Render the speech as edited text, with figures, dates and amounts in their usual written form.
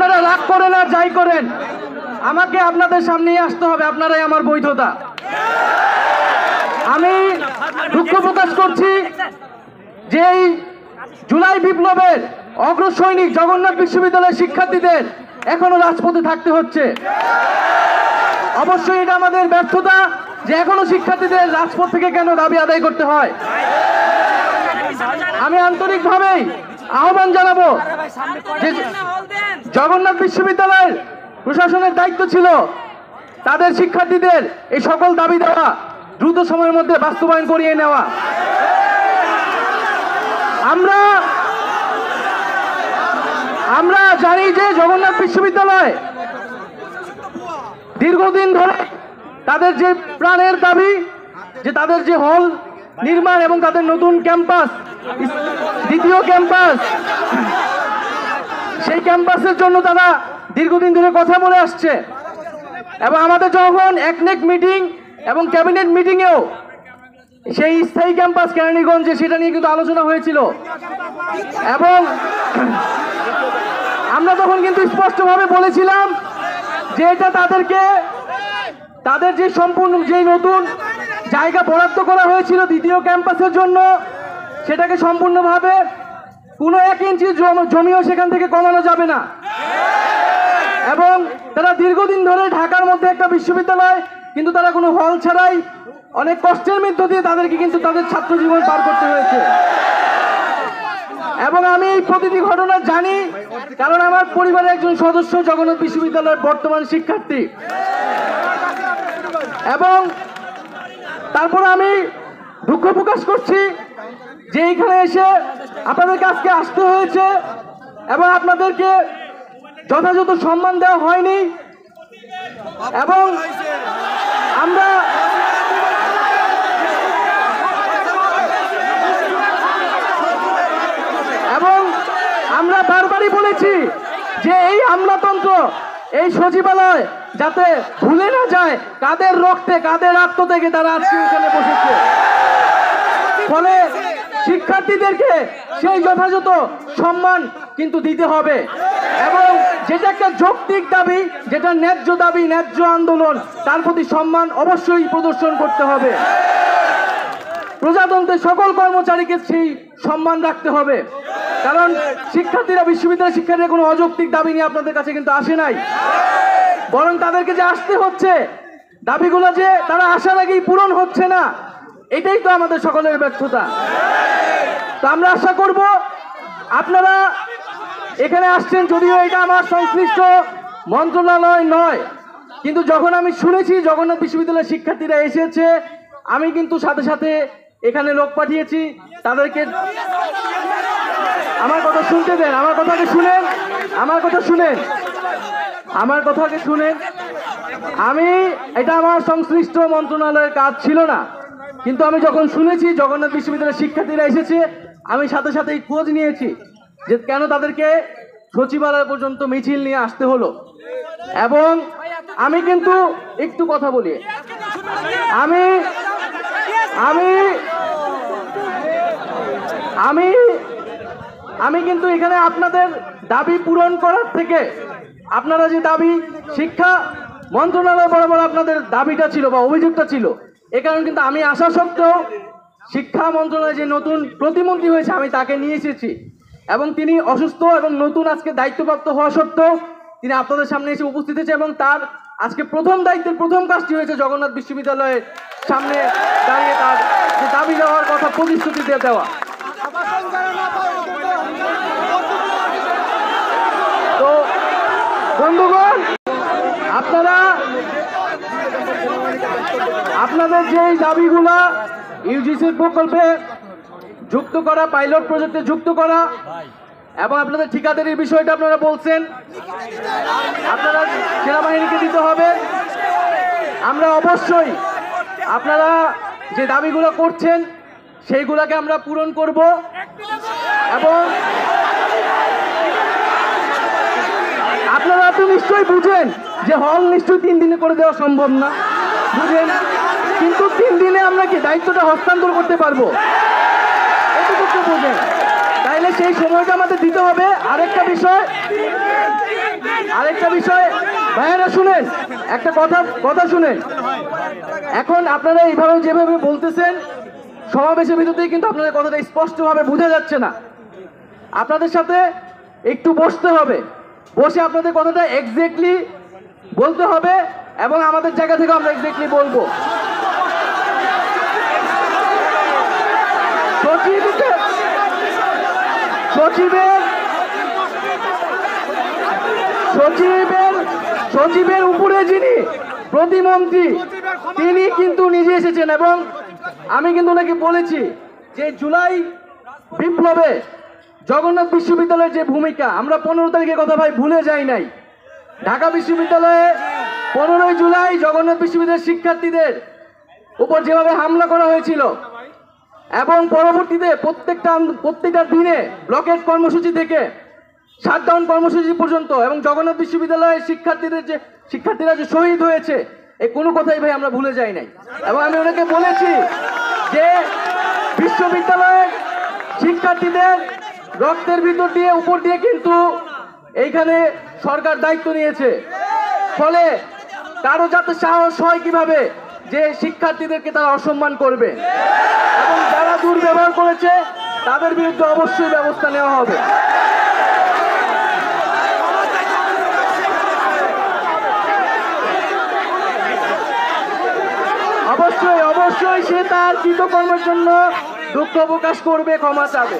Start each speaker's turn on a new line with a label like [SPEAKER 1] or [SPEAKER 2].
[SPEAKER 1] আপনারা রাগ করেন আর যাই করেন, আমাকে আপনাদের সামনেই আসতে হবে, আপনারাই আমার বৈধতা। আমি দুঃখ প্রকাশ করছি যে এই জুলাই বিপ্লবের অগ্রসৈনিক জগন্নাথ বিশ্ববিদ্যালয়ের শিক্ষার্থীদের এখনো রাজপথে থাকতে হচ্ছে। অবশ্যই এটা আমাদের ব্যর্থতা যে এখনো শিক্ষার্থীদের রাজপথ থেকে কেন দাবি আদায় করতে হয়। আমি আন্তরিকভাবেই আহ্বান জানাবো যে জগন্নাথ বিশ্ববিদ্যালয়ের প্রশাসনের দায়িত্ব ছিল তাদের শিক্ষার্থীদের এই সকল দাবি দেওয়া দ্রুত সময়ের মধ্যে বাস্তবায়ন করিয়ে নেওয়া। আমরা জানি যে জগন্নাথ বিশ্ববিদ্যালয় দীর্ঘদিন ধরে তাদের যে প্রাণের দাবি, যে তাদের যে হল নির্মাণ এবং তাদের নতুন ক্যাম্পাস, দ্বিতীয় ক্যাম্পাস, সেই ক্যাম্পাসের জন্য তারা দীর্ঘদিন ধরে কথা বলে আসছে। এবং আমাদের যখন একনেক মিটিং এবং ক্যাবিনেট মিটিংয়েও সেই স্থায়ী ক্যাম্পাস কেরানীগঞ্জে সেটা নিয়ে কিন্তু আলোচনা হয়েছিল এবং আমরা তখন কিন্তু স্পষ্টভাবে বলেছিলাম যে এটা তাদেরকে তাদের যে সম্পূর্ণ যে নতুন জায়গা বরাদ্দ করা হয়েছিল দ্বিতীয় ক্যাম্পাসের জন্য, সেটাকে সম্পূর্ণভাবে কোনো 1 ইঞ্চি জমিও সেখান থেকে কমানো যাবে না। এবং তারা দীর্ঘদিন ধরে ঢাকার মধ্যে একটা বিশ্ববিদ্যালয়, কিন্তু তারা কোনো হল ছাড়াই অনেক কষ্টের মধ্য দিয়ে তাদেরকে কিন্তু তাদের ছাত্র জীবন পার করতে হয়েছে। এবং আমি এই প্রতিটি ঘটনা জানি, কারণ আমার পরিবারের একজন সদস্য জগন্নাথ বিশ্ববিদ্যালয়ের বর্তমান শিক্ষার্থী। এবং তারপর আমি দুঃখ প্রকাশ করছি যে এইখানে এসে আপনাদের কাছে আসতে হয়েছে এবং আপনাদেরকে যথাযথ সম্মান দেওয়া হয়নি। এবং আমরা বারবারই বলেছি যে এই আমলাতন্ত্র, এই সচিবালয় যাতে ভুলে না যায় কাদের রক্তে, কাদের আত্ম থেকে তারা আজকে এখানে বসেছে। ফলে শিক্ষার্থীদেরকে সেই যথাযথ সম্মান কিন্তু দিতে হবে এবং যেটা একটা যৌক্তিক দাবি, যেটা ন্যায্য দাবি, ন্যায্য আন্দোলন, তার প্রতি সম্মান অবশ্যই প্রদর্শন করতে হবে। প্রজাতন্ত্রের সকল কর্মচারীকে সেই সম্মান রাখতে হবে, কারণ শিক্ষার্থীরা, বিশ্ববিদ্যালয়ের শিক্ষার্থীরা কোনো অযৌক্তিক দাবি নিয়ে আপনাদের কাছে কিন্তু আসে নাই, বরং তাদেরকে যে আসতে হচ্ছে, দাবিগুলো যে তারা আসার আগেই পূরণ হচ্ছে না, এটাই তো আমাদের সকলের ব্যর্থতা। তো আমরা আশা করব আপনারা এখানে আসছেন, যদিও এটা আমার সংশ্লিষ্ট মন্ত্রণালয় নয়, কিন্তু যখন আমি শুনেছি জগন্নাথ বিশ্ববিদ্যালয়ের শিক্ষার্থীরা এসেছে, আমি কিন্তু সাথে সাথে এখানে লোক পাঠিয়েছি তাদেরকে। আমার কথা শুনতে দেন, আমার কথাকে শুনেন, আমার কথাকে শুনেন। এটা আমার সংশ্লিষ্ট মন্ত্রণালয়ের কাজ ছিল না, কিন্তু আমি যখন শুনেছি জগন্নাথ বিশ্ববিদ্যালয়ের শিক্ষার্থীরা এসেছে, আমি সাথে সাথেই খোঁজ নিয়েছি যে কেন তাদেরকে সচিবালয় পর্যন্ত মিছিল নিয়ে আসতে হলো। এবং আমি কিন্তু একটু কথা বলি, আমি কিন্তু এখানে আপনাদের দাবি পূরণ করার থেকে, আপনারা যে দাবি শিক্ষা মন্ত্রণালয় বরাবর আপনাদের দাবিটা ছিল বা অভিযোগটা ছিল, এ কারণে কিন্তু আমি আসা সত্ত্বেও শিক্ষা মন্ত্রণালয়ে যে নতুন প্রতিমন্ত্রী হয়েছে আমি তাকে নিয়ে এসেছি এবং তিনি অসুস্থ এবং নতুন আজকে দায়িত্বপ্রাপ্ত হওয়া সত্ত্বেও তিনি আপনাদের সামনে এসে উপস্থিত হয়েছে এবং তার আজকে প্রথম দায়িত্বের প্রথম কাজটি হয়েছে জগন্নাথ বিশ্ববিদ্যালয়ের সামনে দাঁড়িয়ে তার যে দাবি দেওয়ার কথা প্রতিশ্রুতি দিয়ে দেওয়া। তো বন্ধুগণ, আপনাদের যে দাবিগুলা ইউজিসির প্রকল্পে যুক্ত করা, পাইলট প্রজেক্টে যুক্ত করা এবং আপনাদের ঠিকাদারির বিষয়টা আপনারা বলছেন আপনারা সেনাবাহিনীকে দিতে হবে, আমরা অবশ্যই আপনারা যে দাবিগুলো করছেন সেইগুলোকে আমরা পূরণ করব। এবং আপনারা তো নিশ্চয়ই বুঝেন যে হল নিশ্চয়ই 3 দিনে করে দেওয়া সম্ভব না, বুঝেন, কিন্তু 3 দিনে আমরা কি দায়িত্বটা হস্তান্তর করতে পারবো? এটুকু বুঝেন। তাইলে সেই সময়টা আমাদের দিতে হবে। আরেকটা বিষয় ভাইয়েরা শুনেন, একটা কথা শুনেন। এখন আপনারা এইভাবে যেভাবে বলতেছেন, সমাবেশের ভিতরেই কিন্তু আপনাদের কথাটা স্পষ্টভাবে বোঝা যাচ্ছে না। আপনাদের সাথে একটু বসতে হবে, বসে আপনাদের কথাটা এক্স্যাক্টলি বলতে হবে এবং আমাদের জায়গা থেকে আমরা এক্স্যাক্টলি বলবো। সচিবের উপরে যিনি প্রতিমন্ত্রী, তিনি কিন্তু নিজে এসেছেন এবং আমি কিন্তু ওনাকে বলেছি যে জুলাই বিপ্লবে জগন্নাথ বিশ্ববিদ্যালয়ের যে ভূমিকা, আমরা 15 তারিখের কথা ভাই ভুলে যাই নাই। ঢাকা বিশ্ববিদ্যালয়ে 15 জুলাই জগন্নাথ বিশ্ববিদ্যালয়ের শিক্ষার্থীদের উপর যেভাবে হামলা করা হয়েছিল এবং পরবর্তীতে প্রত্যেকটা দিনে ব্লকেট কর্মসূচি থেকে শাটডাউন কর্মসূচি পর্যন্ত এবং জগন্নাথ বিশ্ববিদ্যালয়ের শিক্ষার্থীরা যে শহীদ হয়েছে, এই কোনো কথাই ভাই আমরা ভুলে যাই নাই। এবং আমি ওনাকে বলেছি যে বিশ্ববিদ্যালয়ের শিক্ষার্থীদের রক্তের ভিতর দিয়ে উপর দিয়ে কিন্তু এইখানে সরকার দায়িত্ব নিয়েছে, ফলে কারো যাতে সাহস হয় কিভাবে যে শিক্ষার্থীদেরকে তারা অসম্মান করবে এবং যারা দুর্ব্যবহার করেছে তাদের বিরুদ্ধে অবশ্যই ব্যবস্থা নেওয়া হবে। অবশ্যই সে তার কৃতকর্মের জন্য দুঃখ প্রকাশ করবে, ক্ষমা চাবে।